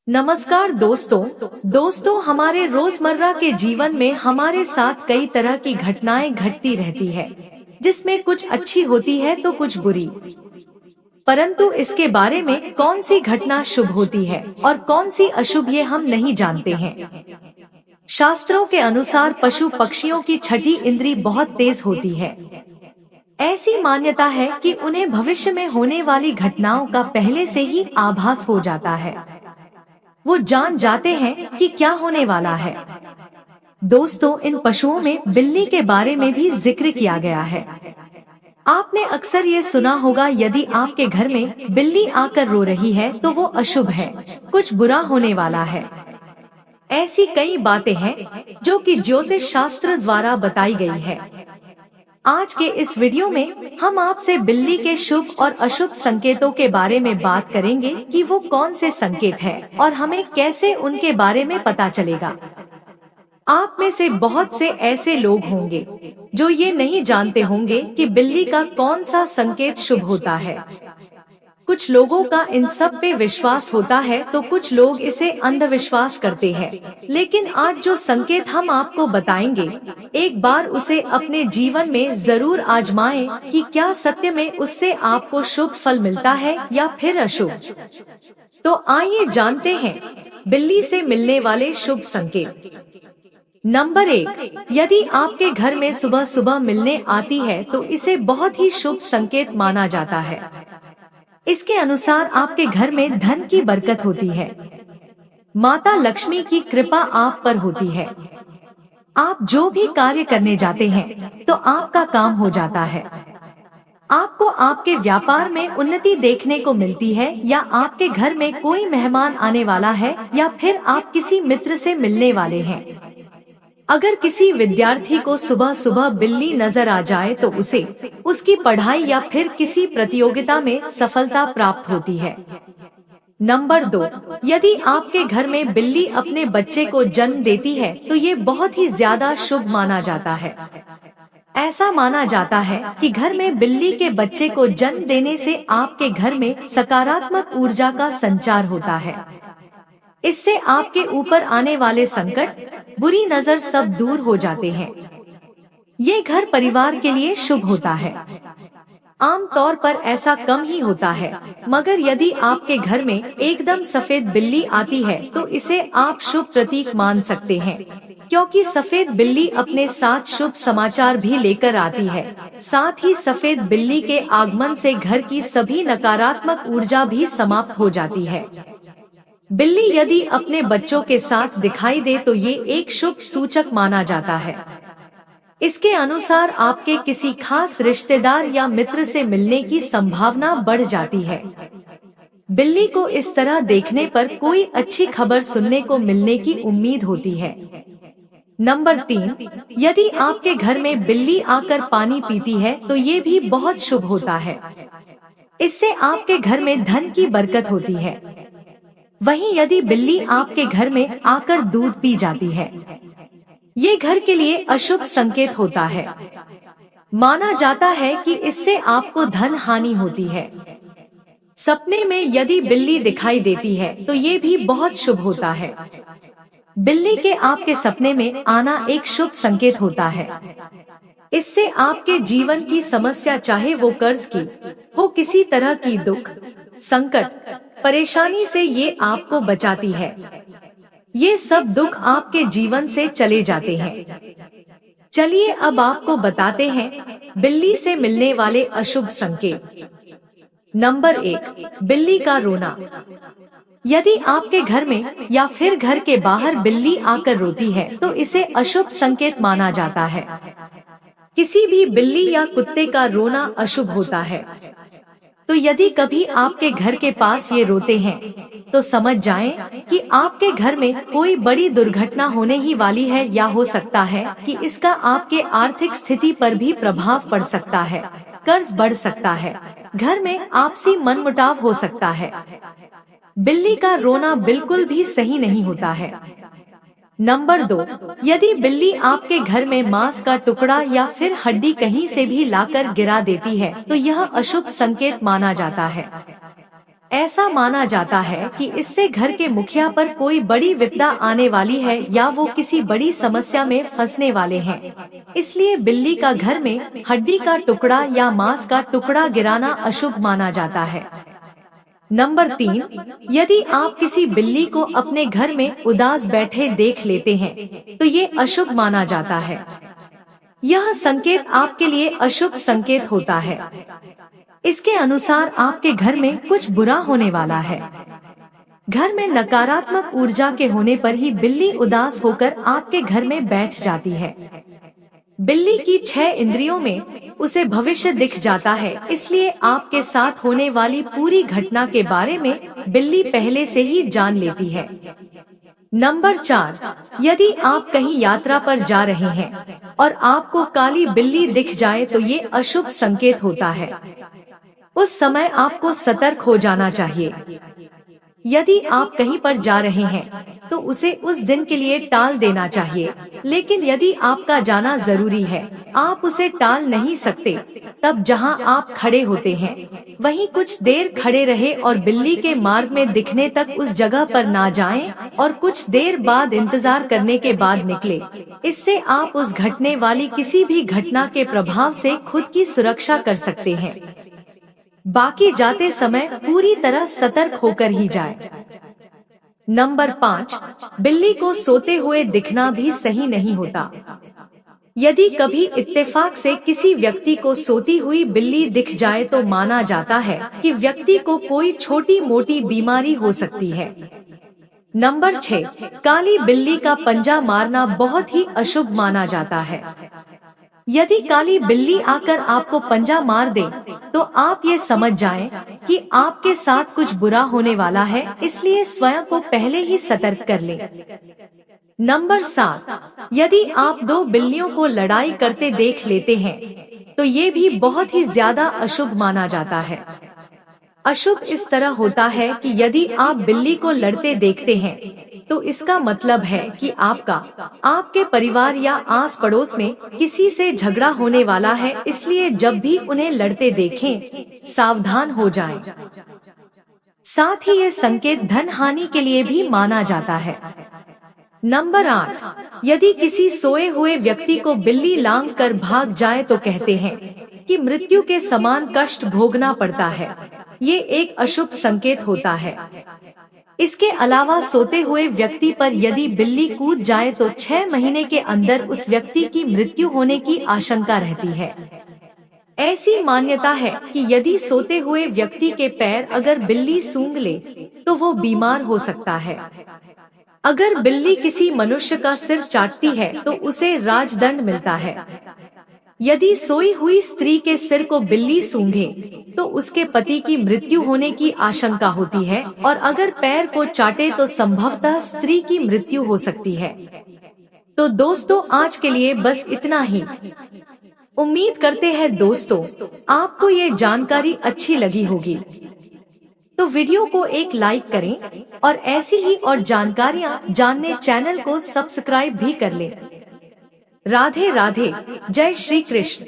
नमस्कार दोस्तों हमारे रोजमर्रा के जीवन में हमारे साथ कई तरह की घटनाएं घटती रहती है, जिसमें कुछ अच्छी होती है तो कुछ बुरी। परंतु इसके बारे में कौन सी घटना शुभ होती है और कौन सी अशुभ ये हम नहीं जानते हैं। शास्त्रों के अनुसार पशु पक्षियों की छठी इंद्री बहुत तेज होती है। ऐसी मान्यता है कि उन्हें भविष्य में होने वाली घटनाओं का पहले से ही आभास हो जाता है। वो जान जाते हैं कि क्या होने वाला है। दोस्तों, इन पशुओं में बिल्ली के बारे में भी जिक्र किया गया है। आपने अक्सर ये सुना होगा, यदि आपके घर में बिल्ली आकर रो रही है तो वो अशुभ है, कुछ बुरा होने वाला है। ऐसी कई बातें हैं जो कि ज्योतिष शास्त्र द्वारा बताई गई है। आज के इस वीडियो में हम आपसे बिल्ली के शुभ और अशुभ संकेतों के बारे में बात करेंगे कि वो कौन से संकेत हैं और हमें कैसे उनके बारे में पता चलेगा। आप में से बहुत से ऐसे लोग होंगे जो ये नहीं जानते होंगे कि बिल्ली का कौन सा संकेत शुभ होता है। कुछ लोगों का इन सब पे विश्वास होता है तो कुछ लोग इसे अंधविश्वास करते हैं। लेकिन आज जो संकेत हम आपको बताएंगे, एक बार उसे अपने जीवन में जरूर आजमाएं कि क्या सत्य में उससे आपको शुभ फल मिलता है या फिर अशुभ। तो आइए जानते हैं बिल्ली से मिलने वाले शुभ संकेत। नंबर 1, यदि आपके घर में सुबह सुबह मिलने आती है तो इसे बहुत ही शुभ संकेत माना जाता है। इसके अनुसार आपके घर में धन की बरकत होती है। माता लक्ष्मी की कृपा आप पर होती है। आप जो भी कार्य करने जाते हैं तो आपका काम हो जाता है। आपको आपके व्यापार में उन्नति देखने को मिलती है, या आपके घर में कोई मेहमान आने वाला है, या फिर आप किसी मित्र से मिलने वाले हैं। अगर किसी विद्यार्थी को सुबह सुबह बिल्ली नजर आ जाए तो उसे उसकी पढ़ाई या फिर किसी प्रतियोगिता में सफलता प्राप्त होती है। नंबर 2, यदि आपके घर में बिल्ली अपने बच्चे को जन्म देती है तो ये बहुत ही ज्यादा शुभ माना जाता है। ऐसा माना जाता है कि घर में बिल्ली के बच्चे को जन्म देने से आपके घर में सकारात्मक ऊर्जा का संचार होता है। इससे आपके ऊपर आने वाले संकट, बुरी नजर सब दूर हो जाते हैं। ये घर परिवार के लिए शुभ होता है। आम तौर पर ऐसा कम ही होता है, मगर यदि आपके घर में एकदम सफेद बिल्ली आती है तो इसे आप शुभ प्रतीक मान सकते हैं, क्योंकि सफेद बिल्ली अपने साथ शुभ समाचार भी लेकर आती है। साथ ही सफेद बिल्ली के आगमन से घर की सभी नकारात्मक ऊर्जा भी समाप्त हो जाती है। बिल्ली यदि अपने बच्चों के साथ दिखाई दे तो ये एक शुभ सूचक माना जाता है। इसके अनुसार आपके किसी खास रिश्तेदार या मित्र से मिलने की संभावना बढ़ जाती है। बिल्ली को इस तरह देखने पर कोई अच्छी खबर सुनने को मिलने की उम्मीद होती है। नंबर 3, यदि आपके घर में बिल्ली आकर पानी पीती है तो ये भी बहुत शुभ होता है। इससे आपके घर में धन की बरकत होती है। वहीं यदि बिल्ली आपके घर में आकर दूध पी जाती है, ये घर के लिए अशुभ संकेत होता है। माना जाता है कि इससे आपको धन हानि होती है। सपने में यदि बिल्ली दिखाई देती है तो ये भी बहुत शुभ होता है। बिल्ली के आपके सपने में आना एक शुभ संकेत होता है। इससे आपके जीवन की समस्या, चाहे वो कर्ज की हो, किसी तरह की दुख, संकट, परेशानी से ये आपको बचाती है। ये सब दुख आपके जीवन से चले जाते हैं। चलिए अब आपको बताते हैं बिल्ली से मिलने वाले अशुभ संकेत। नंबर 1, बिल्ली का रोना। यदि आपके घर में या फिर घर के बाहर बिल्ली आकर रोती है तो इसे अशुभ संकेत माना जाता है। किसी भी बिल्ली या कुत्ते का रोना अशुभ होता है। तो यदि कभी आपके घर के पास ये रोते हैं तो समझ जाएं कि आपके घर में कोई बड़ी दुर्घटना होने ही वाली है, या हो सकता है कि इसका आपके आर्थिक स्थिति पर भी प्रभाव पड़ सकता है। कर्ज बढ़ सकता है, घर में आपसी मनमुटाव हो सकता है। बिल्ली का रोना बिल्कुल भी सही नहीं होता है। नंबर 2, यदि बिल्ली आपके घर में मांस का टुकड़ा या फिर हड्डी कहीं से भी लाकर गिरा देती है तो यह अशुभ संकेत माना जाता है। ऐसा माना जाता है कि इससे घर के मुखिया पर कोई बड़ी विपदा आने वाली है या वो किसी बड़ी समस्या में फंसने वाले हैं। इसलिए बिल्ली का घर में हड्डी का टुकड़ा या मांस का टुकड़ा गिराना अशुभ माना जाता है। नंबर 3, यदि आप किसी बिल्ली को अपने घर में उदास बैठे देख लेते हैं तो ये अशुभ माना जाता है। यह संकेत आपके लिए अशुभ संकेत होता है। इसके अनुसार आपके घर में कुछ बुरा होने वाला है। घर में नकारात्मक ऊर्जा के होने पर ही बिल्ली उदास होकर आपके घर में बैठ जाती है। बिल्ली की 6 इंद्रियों में उसे भविष्य दिख जाता है, इसलिए आपके साथ होने वाली पूरी घटना के बारे में बिल्ली पहले से ही जान लेती है। नंबर 4, यदि आप कहीं यात्रा पर जा रहे हैं और आपको काली बिल्ली दिख जाए तो ये अशुभ संकेत होता है। उस समय आपको सतर्क हो जाना चाहिए। यदि आप कहीं पर जा रहे हैं तो उसे उस दिन के लिए टाल देना चाहिए, लेकिन यदि आपका जाना जरूरी है, आप उसे टाल नहीं सकते, तब जहां आप खड़े होते हैं वहीं कुछ देर खड़े रहे और बिल्ली के मार्ग में दिखने तक उस जगह पर ना जाएं और कुछ देर बाद इंतजार करने के बाद निकले। इससे आप उस घटने वाली किसी भी घटना के प्रभाव से खुद की सुरक्षा कर सकते हैं। बाकी जाते समय पूरी तरह सतर्क होकर ही जाए। नंबर 5, बिल्ली को सोते हुए दिखना भी सही नहीं होता। यदि कभी इत्तेफाक से किसी व्यक्ति को सोती हुई बिल्ली दिख जाए तो माना जाता है कि व्यक्ति को कोई छोटी मोटी बीमारी हो सकती है। नंबर 6, काली बिल्ली का पंजा मारना बहुत ही अशुभ माना जाता है। यदि काली बिल्ली आकर आपको पंजा मार दे तो आप ये समझ जाएं कि आपके साथ कुछ बुरा होने वाला है, इसलिए स्वयं को पहले ही सतर्क कर लें। नंबर 7, यदि आप 2 बिल्लियों को लड़ाई करते देख लेते हैं तो ये भी बहुत ही ज्यादा अशुभ माना जाता है। अशुभ इस तरह होता है कि यदि आप बिल्ली को लड़ते देखते हैं तो इसका मतलब है कि आपके परिवार या आस पड़ोस में किसी से झगड़ा होने वाला है, इसलिए जब भी उन्हें लड़ते देखें सावधान हो जाएं। साथ ही ये संकेत धन हानि के लिए भी माना जाता है। नंबर 8, यदि किसी सोए हुए व्यक्ति को बिल्ली लांघ कर भाग जाए तो कहते हैं कि मृत्यु के समान कष्ट भोगना पड़ता है। ये एक अशुभ संकेत होता है। इसके अलावा सोते हुए व्यक्ति पर यदि बिल्ली कूद जाए तो 6 महीने के अंदर उस व्यक्ति की मृत्यु होने की आशंका रहती है। ऐसी मान्यता है कि यदि सोते हुए व्यक्ति के पैर अगर बिल्ली सूंघ ले तो वो बीमार हो सकता है। अगर बिल्ली किसी मनुष्य का सिर चाटती है तो उसे राजदंड मिलता है। यदि सोई हुई स्त्री के सिर को बिल्ली सूंघे तो उसके पति की मृत्यु होने की आशंका होती है, और अगर पैर को चाटे तो संभवतः स्त्री की मृत्यु हो सकती है। तो दोस्तों, आज के लिए बस इतना ही। उम्मीद करते हैं दोस्तों आपको ये जानकारी अच्छी लगी होगी। तो वीडियो को एक लाइक करें और ऐसी ही और जानकारियाँ जानने चैनल को सब्सक्राइब भी कर लें। राधे राधे, जय श्री कृष्ण।